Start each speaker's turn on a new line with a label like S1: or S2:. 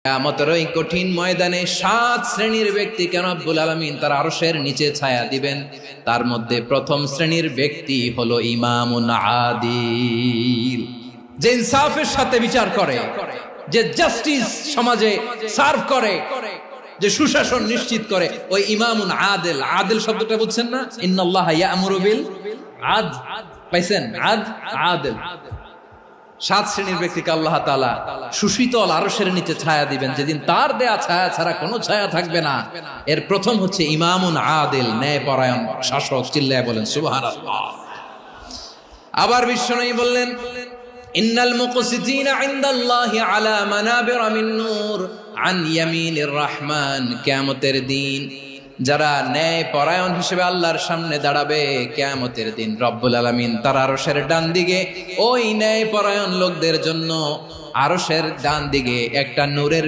S1: কিয়ামতের ওই কঠিন ময়দানে 7 শ্রেণীর ব্যক্তিকে রব্বুল আলামিন তার আরশের নিচে ছায়া দিবেন। তার মধ্যে প্রথম শ্রেণীর ব্যক্তি হলো ইমামুন আদিল, যে ইনসাফের সাথে বিচার করে, যে জাস্টিস সমাজে সার্ভ করে, যে সুশাসন নিশ্চিত করে, ওই ইমামুন আদিল। আদিল শব্দটা বুঝছেন না? ইন্নাল্লাহা ইয়া'মুরু বিল আদল, পাইছেন? আদিল। 7 শ্রেণীর ব্যক্তিকে আল্লাহ তাআলা সুশীতল আরশের নিচে ছায়া দিবেন, যেদিন তার দেয়া ছায়া ছাড়া কোনো ছায়া থাকবে না। এর প্রথম হচ্ছে ইমামুন আদিল, ন্যায়পরায়ণ শাসক। চিল্লায় বলেন সুবহানাল্লাহ। আবার বিশ্বনবী বললেন, ইন্নাল মুকসিতিনা ইনদাল্লাহি আলা মানাবিরা মিন নূর আন ইয়ামিনির রহমান। কিয়ামতের দিন যারা ন্যায় পরায়ণ হিসেবে আল্লাহর সামনে দাঁড়াবে, কিয়ামতের দিন রব্বুল আলামিন তার আরশের ডান দিকে ওই ন্যায় পরায়ণ লোকদের জন্য আরশের ডান দিকে একটা নূরের